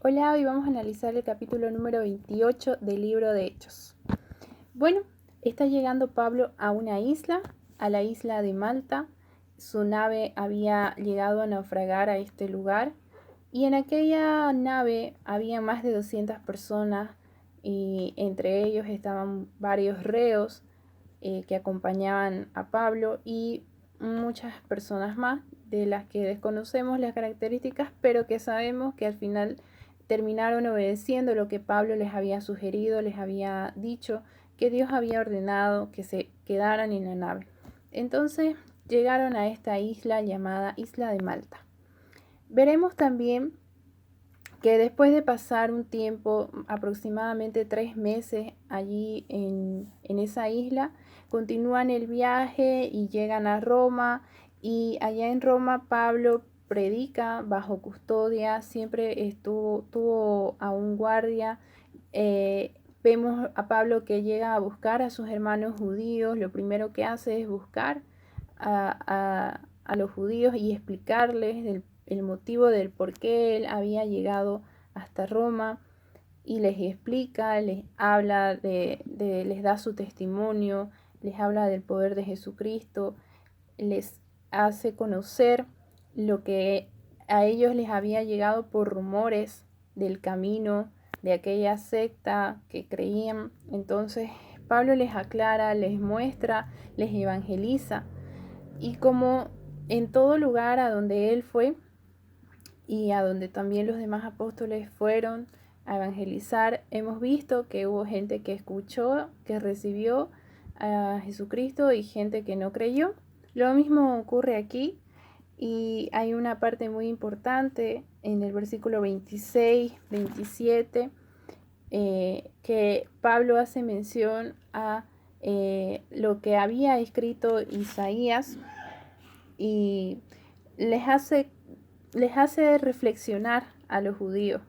Hola, hoy vamos a analizar el capítulo número 28 del libro de Hechos. Bueno, está llegando Pablo a una isla, a la isla de Malta. Su nave había llegado a naufragar a este lugar y en aquella nave había más de 200 personas y entre ellos estaban varios reos que acompañaban a Pablo y muchas personas más de las que desconocemos las características, pero que sabemos que al final terminaron obedeciendo lo que Pablo les había sugerido, les había dicho, que Dios había ordenado que se quedaran en la nave. Entonces llegaron a esta isla llamada Isla de Malta. Veremos también que después de pasar un tiempo, aproximadamente 3 meses allí en esa isla, continúan el viaje y llegan a Roma, y allá en Roma Pablo predica bajo custodia, siempre tuvo a un guardia. Vemos a Pablo que llega a buscar a sus hermanos judíos. Lo primero que hace es buscar a los judíos y explicarles el motivo del por qué él había llegado hasta Roma, y les explica, les habla les da su testimonio, les habla del poder de Jesucristo, les hace conocer lo que a ellos les había llegado por rumores del camino de aquella secta que creían. Entonces Pablo les aclara, les muestra, les evangeliza, y como en todo lugar a donde él fue y a donde también los demás apóstoles fueron a evangelizar, hemos visto que hubo gente que escuchó, que recibió a Jesucristo, y gente que no creyó. Lo mismo ocurre aquí, y hay una parte muy importante en el versículo 26, 27, que Pablo hace mención a lo que había escrito Isaías, y les hace, les hace reflexionar a los judíos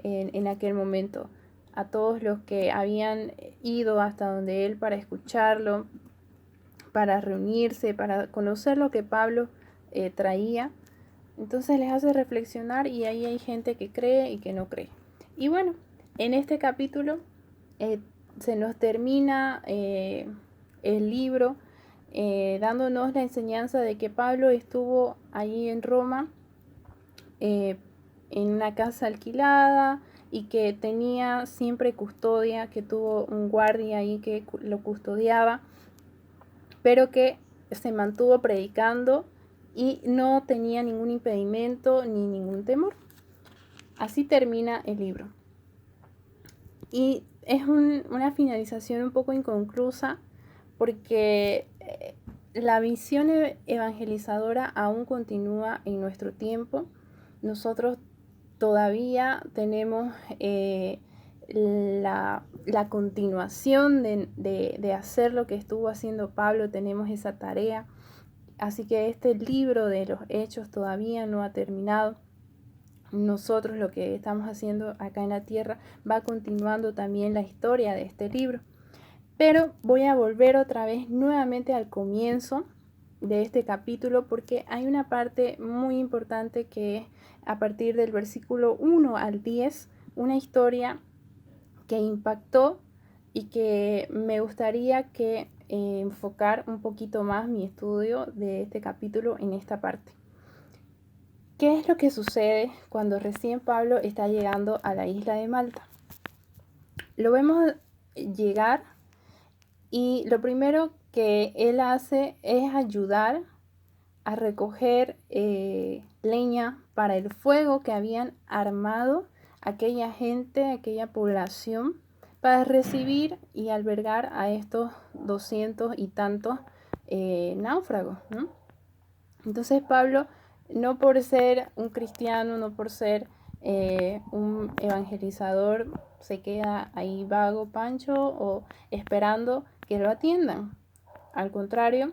en aquel momento, a todos los que habían ido hasta donde él para escucharlo, para reunirse, para conocer lo que Pablo traía. Entonces les hace reflexionar, y ahí hay gente que cree y que no cree. Y bueno, en este capítulo se nos termina el libro dándonos la enseñanza de que Pablo estuvo allí en Roma en una casa alquilada, y que tenía siempre custodia, que tuvo un guardia ahí que lo custodiaba, pero que se mantuvo predicando y no tenía ningún impedimento ni ningún temor. Así termina el libro. Y es una finalización un poco inconclusa, porque la misión evangelizadora aún continúa en nuestro tiempo. Nosotros todavía tenemos la continuación de hacer lo que estuvo haciendo Pablo. Tenemos esa tarea. Así que este libro de los Hechos todavía no ha terminado. Nosotros lo que estamos haciendo acá en la tierra va continuando también la historia de este libro. Pero voy a volver otra vez nuevamente al comienzo de este capítulo, porque hay una parte muy importante que es a partir del versículo 1 al 10, una historia que impactó y que me gustaría que enfocar un poquito más mi estudio de este capítulo en esta parte. ¿Qué es lo que sucede cuando recién Pablo está llegando a la isla de Malta? Lo vemos llegar, y lo primero que él hace es ayudar a recoger leña para el fuego que habían armado aquella gente, aquella población, para recibir y albergar a estos 200 y tantos náufragos, ¿no? Entonces Pablo, no por ser un cristiano, no por ser un evangelizador, se queda ahí vago, pancho, o esperando que lo atiendan. Al contrario,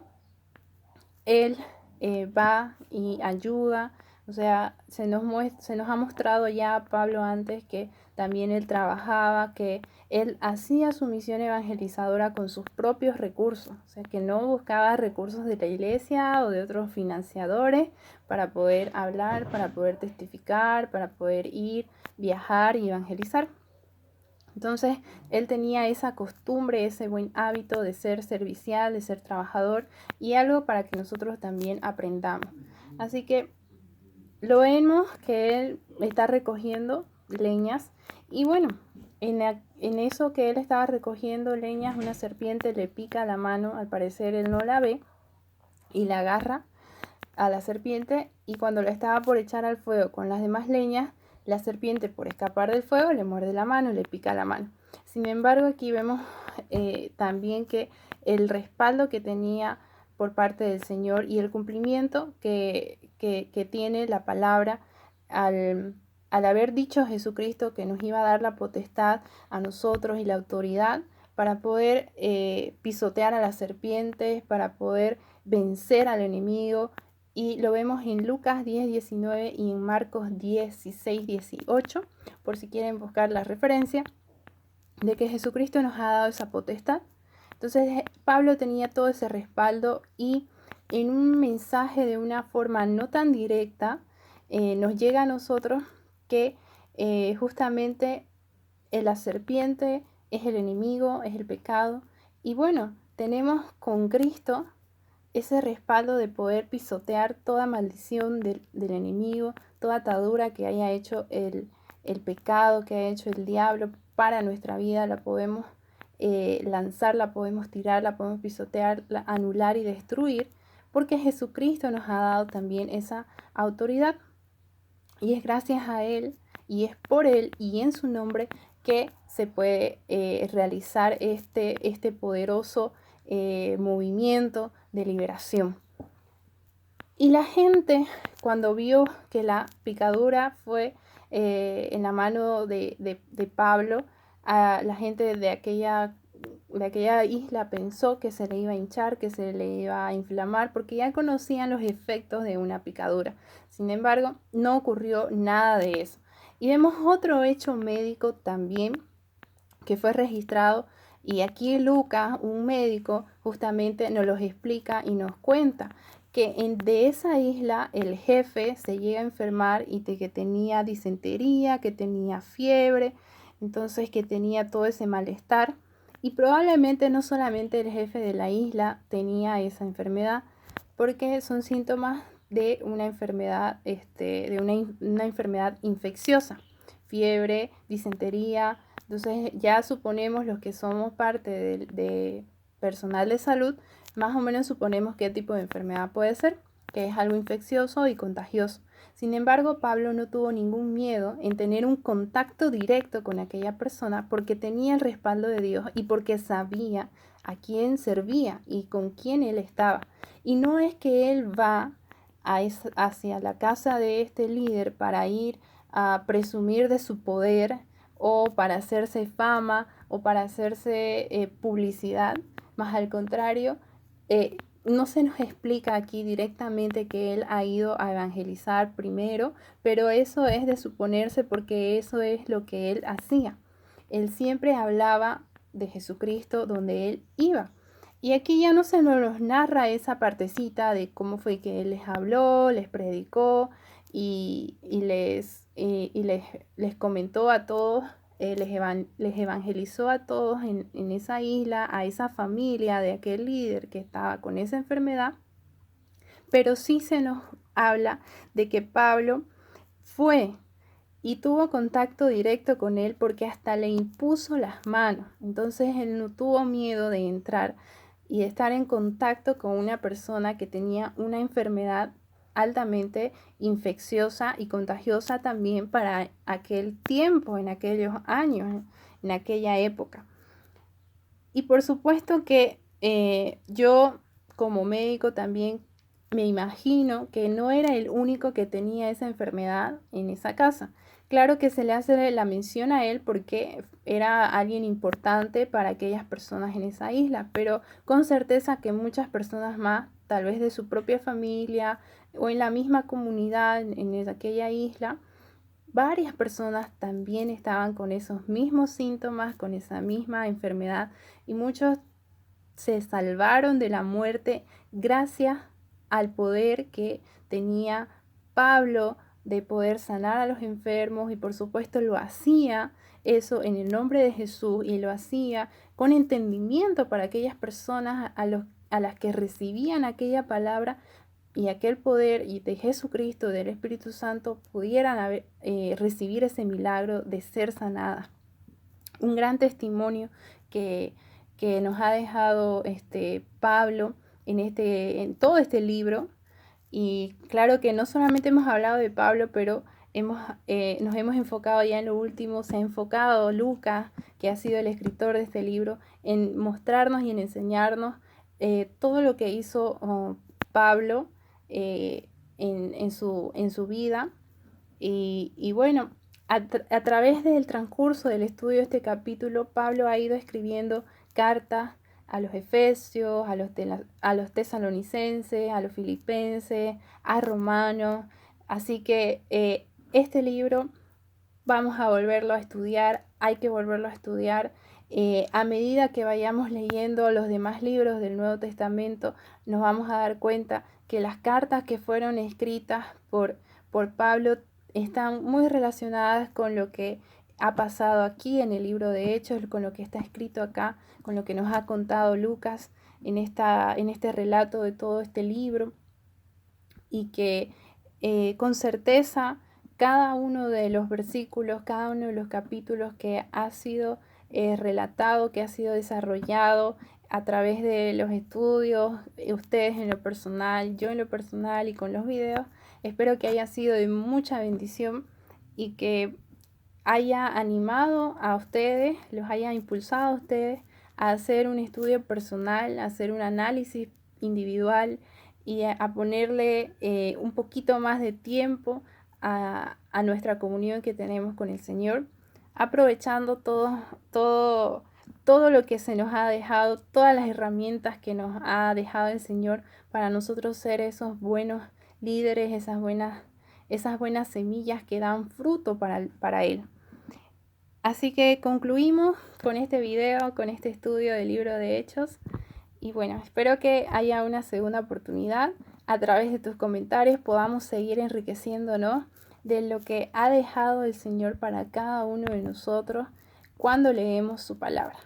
él va y ayuda O sea, se nos ha mostrado ya a Pablo antes que también él trabajaba, que él hacía su misión evangelizadora con sus propios recursos, o sea, que no buscaba recursos de la iglesia o de otros financiadores para poder hablar, para poder testificar, para poder ir, viajar y evangelizar. Entonces, él tenía esa costumbre, ese buen hábito de ser servicial, de ser trabajador, y algo para que nosotros también aprendamos. Así que lo vemos que él está recogiendo leñas y bueno, en eso que él estaba recogiendo leñas, una serpiente le pica la mano, al parecer él no la ve y la agarra a la serpiente, y cuando la estaba por echar al fuego con las demás leñas, la serpiente, por escapar del fuego, le muerde la mano, le pica la mano. Sin embargo, aquí vemos también que el respaldo que tenía por parte del Señor y el cumplimiento que tiene la palabra al haber dicho Jesucristo que nos iba a dar la potestad a nosotros y la autoridad para poder pisotear a las serpientes, para poder vencer al enemigo. Y lo vemos en Lucas 10, 19 y en Marcos 16, 18, por si quieren buscar la referencia de que Jesucristo nos ha dado esa potestad. Entonces Pablo tenía todo ese respaldo y en un mensaje de una forma no tan directa nos llega a nosotros que justamente la serpiente es el enemigo, es el pecado. Y bueno, tenemos con Cristo ese respaldo de poder pisotear toda maldición del enemigo, toda atadura que haya hecho el pecado, que haya hecho el diablo para nuestra vida, la podemos lanzar, la podemos tirar, la podemos pisotear, anular y destruir, porque Jesucristo nos ha dado también esa autoridad. Y es gracias a Él, y es por Él, y en su nombre, que se puede realizar este poderoso movimiento de liberación. Y la gente, cuando vio que la picadura fue en la mano de Pablo, a la gente de aquella isla pensó que se le iba a hinchar, que se le iba a inflamar, porque ya conocían los efectos de una picadura. Sin embargo, no ocurrió nada de eso. Y vemos otro hecho médico también que fue registrado, y aquí Lucas, un médico, justamente nos los explica y nos cuenta que de esa isla el jefe se llega a enfermar y que tenía disentería, que tenía fiebre, entonces que tenía todo ese malestar. Y probablemente no solamente el jefe de la isla tenía esa enfermedad, porque son síntomas de una enfermedad, una enfermedad infecciosa, fiebre, disentería. Entonces ya suponemos los que somos parte de personal de salud, más o menos suponemos qué tipo de enfermedad puede ser, que es algo infeccioso y contagioso. Sin embargo, Pablo no tuvo ningún miedo en tener un contacto directo con aquella persona porque tenía el respaldo de Dios y porque sabía a quién servía y con quién él estaba. Y no es que él va hacia la casa de este líder para ir a presumir de su poder o para hacerse fama o para hacerse publicidad, más al contrario, no se nos explica aquí directamente que él ha ido a evangelizar primero, pero eso es de suponerse porque eso es lo que él hacía. Él siempre hablaba de Jesucristo donde él iba. Y aquí ya no se nos narra esa partecita de cómo fue que él les habló, les predicó y les comentó a todos, les evangelizó a todos en esa isla, a esa familia de aquel líder que estaba con esa enfermedad. Pero sí se nos habla de que Pablo fue y tuvo contacto directo con él porque hasta le impuso las manos. Entonces él no tuvo miedo de entrar y de estar en contacto con una persona que tenía una enfermedad altamente infecciosa y contagiosa también para aquel tiempo, en aquellos años, en aquella época. Y por supuesto que yo como médico también me imagino que no era el único que tenía esa enfermedad en esa casa. Claro que se le hace la mención a él porque era alguien importante para aquellas personas en esa isla, pero con certeza que muchas personas más, tal vez de su propia familia, o en la misma comunidad, en aquella isla, varias personas también estaban con esos mismos síntomas, con esa misma enfermedad, y muchos se salvaron de la muerte gracias al poder que tenía Pablo de poder sanar a los enfermos, y por supuesto lo hacía eso en el nombre de Jesús, y lo hacía con entendimiento para aquellas personas a las que recibían aquella palabra y aquel poder y de Jesucristo, del Espíritu Santo, pudieran recibir ese milagro de ser sanadas. Un gran testimonio que, que nos ha dejado Pablo en todo este libro. Y claro que no solamente hemos hablado de Pablo, pero nos hemos enfocado ya en lo último, se ha enfocado Lucas, que ha sido el escritor de este libro, en mostrarnos y en enseñarnos todo lo que hizo Pablo en su vida. Y bueno, a través del transcurso del estudio de este capítulo, Pablo ha ido escribiendo cartas a los efesios, a los tesalonicenses, a los filipenses, a romanos. Así que este libro vamos a volverlo a estudiar, hay que volverlo a estudiar. A medida que vayamos leyendo los demás libros del Nuevo Testamento, nos vamos a dar cuenta que las cartas que fueron escritas por Pablo están muy relacionadas con lo que ha pasado aquí en el libro de Hechos, con lo que está escrito acá, con lo que nos ha contado Lucas en este relato de todo este libro, y que con certeza cada uno de los versículos, cada uno de los capítulos que ha sido relatado, que ha sido desarrollado a través de los estudios, ustedes en lo personal, yo en lo personal y con los videos, espero que haya sido de mucha bendición y que haya animado a ustedes, los haya impulsado a ustedes a hacer un estudio personal, a hacer un análisis individual y a ponerle un poquito más de tiempo a nuestra comunión que tenemos con el Señor, aprovechando todo lo que se nos ha dejado, todas las herramientas que nos ha dejado el Señor para nosotros ser esos buenos líderes, esas buenas semillas que dan fruto para Él. Así que concluimos con este video, con este estudio del libro de Hechos. Y bueno, espero que haya una segunda oportunidad. A través de tus comentarios podamos seguir enriqueciéndonos de lo que ha dejado el Señor para cada uno de nosotros cuando leemos su palabra.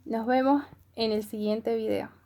Nos vemos en el siguiente video.